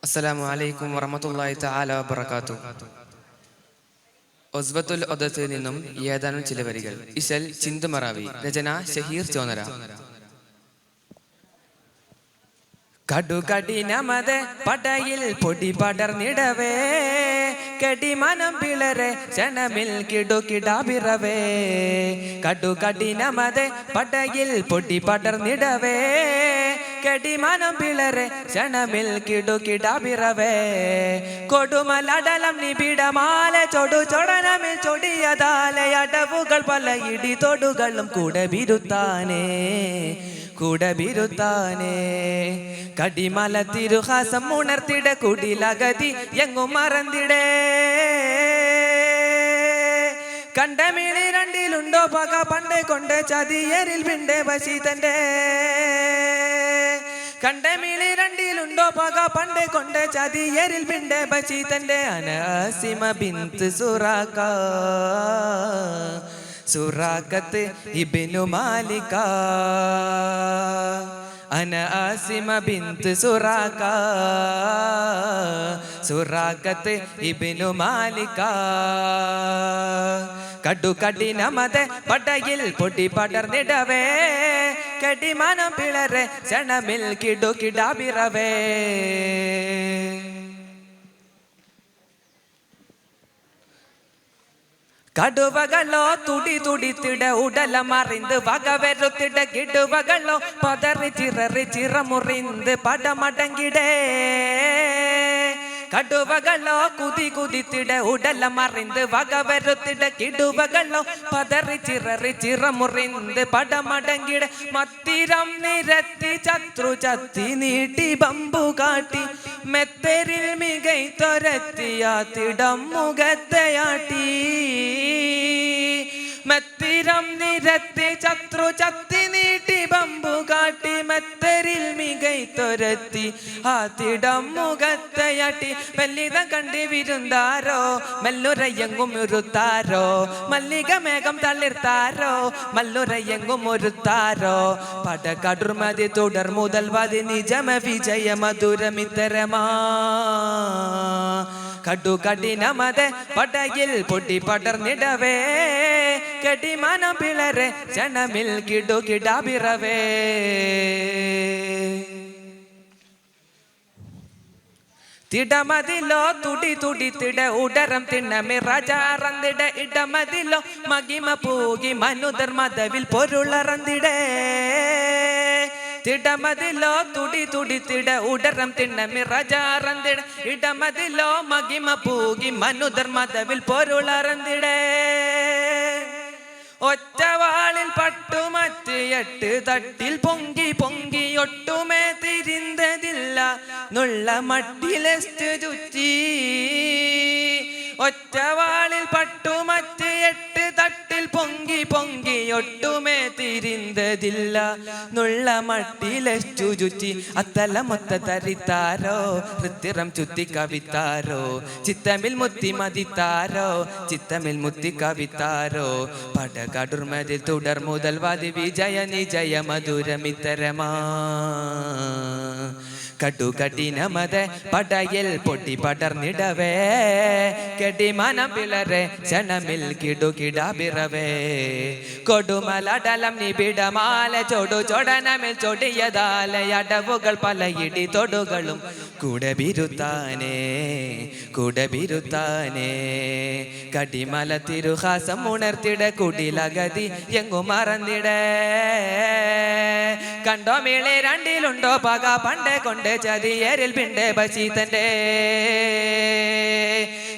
അസ്സലാമു അലൈക്കും വറഹ്മത്തുള്ളാഹി തആല വബറകാതുഹു. ഒസ്വത്തുൽ ഒദത്തിൽ നിന്നും ഏതാനും ചില വരികൾ. ഇശൽ ചിന്തുമറാവി. രചന ഷഹീർ ചോനര. കടുകടിനമത് പടയിൽ പൊടി പടർന്നിടവേ, കടിമനം പിളരെ ക്ഷണമിൽ കിടുകിടാപിറവേ. കടുകടിനമത് പടയിൽ പൊടി പടർന്നിടവേ, കടിമനം പിളരെ ക്ഷണമിൽ കിടുകിടാപിറവേ. കൊടുമലടലം നിബിഡമാല ചൊടു ചൊടനമിൽ ചൊടിയതാലെ അടവുകൾ പല ഇടി തൊടുകളും കൂടെ ബിരുത്താനേ കൂടെ ബിരുത്താനേ. കടിമല തിരുഹാസം ഉണർത്തിട കുടിലകതി എങ്ങും മറന്നിടേ. കണ്ടമിളി രണ്ടിലുണ്ടോ പക പണ്ടേ കൊണ്ട് ചതിയരിൽ പിണ്ടേ ബശീതന്റെ. കണ്ടമിളി രണ്ടിലുണ്ടോ പക പണ്ടേ കൊണ്ട് ചതിയരിൽ പിണ്ടേ ബശീതന്റെ. അനാസിമ ബിന്ത് സുറാഖ സുറാഖത്ത് ഇബ്നു മാലിക. അന ആസിമ ബിന്ത് സുറാഖ സുറാഖത്ത് ഇബ്നു മാലിക. കടുകടിനമത് പടയിൽ പൊടി പടർന്നിടവേ, കടിമനം പിളരെ ക്ഷണമിൽ കിടുകിടാപിറവേ. കടുവകളോ തുടി തുടിത്തിട ഉടല മറിந்து വകവരുത്തിട കിടുവകളോ പതറി ചിററി ചിറമുറിந்து പടമടങ്ങിടേ. കടുവകളോ കുതി കുതിത്തിട ഉടല മറിந்து വകവരുത്തിട കിടുവകളോ പതറി ചിററി ചിറമുറിந்து പടമടങ്ങിട. മത്തിരം നിരത്തി ചത്രു ചത്തി നീട്ടി ബമ്പു കാട്ടി മെത്തരിൽ മികൈത്തൊരത്തിയാത്തിടം മുഖത്തെയാട്ടി. മെത്തിരം നിരത്തി ചത്രു ചത്തി നീട്ടി ബമ്പു കാട്ടി മെത്തരിൽ മികൈത്തൊരത്തി ആത്തിടം മുഖത്തെയാട്ടി. മെല്ലിത കണ്ടി വിരുந்தாരോ മെല്ലുരയെങ്കും ഉരുത്താരോ, മല്ലിക മേഘം തളിർത്താരോ മല്ലുരയെങ്കും ഉരുത്താരോ. പടകടുർമതി തുടർ മുതൽ വതി നിജമ വിജയ മധുരമിത്തരമാ. കടുകടിനമത് പടയിൽ പൊടി പടർന്നിടവേ, കടിമനം പിളരെ ക്ഷണമിൽ കിടുകിടാപിറവേ. തിടമതിലോ തുടി തുടിത്തിട ഉടരം തിണ്ണമിറചാറന്നിട. ഇടമതിലോ മകിമ പൂകി മനുധർമ്മതവിൽ പൊരുളറന്നിടേ. തിടമതിലോ തുടി തുടിത്തിട ഉടരം തിണ്ണമിറചാറന്നിട. ഇടമതിലോ മകിമ പൂകി മനുധർമ്മതവിൽ പൊരുളറന്നിടേ. ഒറ്റവാളിൽ പട്ടുമറ്റ് 8 തട്ടിൽ പൊങ്കി പൊങ്കി ഒട്ടുമേ തിരിന്തതില്ല നുള്ള മട്ടിലെസ്റ്റ് ചുറ്റി. ഒറ്റവാളിൽ പട്ടുമറ്റ് 8 തട്ടിൽ പൊങ്കി പൊങ്കി ഒട്ടുമേ തിരിന്തതില്ല നുള്ള മട്ടിലെസ്റ്റു ചുറ്റി. അത്തല മൊത്ത തരിത്താരോ ഹൃത്തിറം ചുറ്റി കവിത്താരോ, ചിത്തമിൽ മുത്തി മതിത്താരോ ചിത്തമിൽ മുത്തി കവിത്താരോ. പടകടുർമതിൽ തുടർ മുതൽ വതി വിജയ നിജയ മധുരമിത്തരമാ. കടുകടിനമത് പടയിൽ പൊടി പടർന്നിടവേ, കടിമനം പിളരെ ക്ഷണമിൽ കിടുകിടാപിറവേ. കൊടുമലടലം നിബിഡമാല ചൊടു ചൊടനമിൽ ചൊടിയതാലെ അടവുകൾ പല ഇടി തൊടുകളും കൂടെ ബിരുത്താനേ കൂടെ ബിരുത്താനേ. കടിമല തിരുഹാസം ഉണർത്തിട കുടിലകതി എങ്ങും മറന്നിടേ. കണ്ടോ മേളെ രണ്ടിലുണ്ടോ പക പണ്ടേ കൊണ്ട് ചതിയരിൽ പിണ്ടേ ബശീതന്റെ.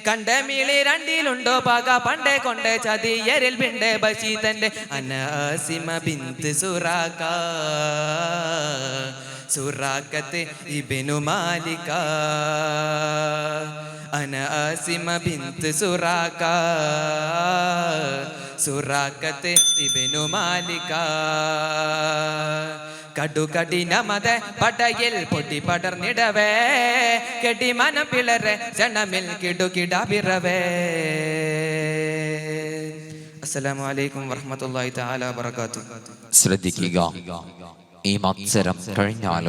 കണ്ടമിളി രണ്ടിലുണ്ടോ പക പണ്ടേ കൊണ്ട് ചതിയരിൽ പിണ്ടേ ബശീതന്റെ. അനാസിമ ബിന്ത് സുറാഖ സുറാഖത്ത് ഇബ്നു മാലിക. അനാസിമ ബിന്ത് സുറാഖ സുറാഖത്ത് ഇബ്നു മാലിക. കടുകടിനമത് പടയിൽ പൊടി പടർന്നിടവേ, കടിമനം പിളരെ ക്ഷണമിൽ കിടുകിടാപിറവേ. അസ്സലാമു അലൈക്കും വറഹ്മത്തുള്ളാഹി തആല വബറകാതുഹു. ശ്രദ്ധിക്കുക, ഈ മത്സരം കഴിഞ്ഞാൽ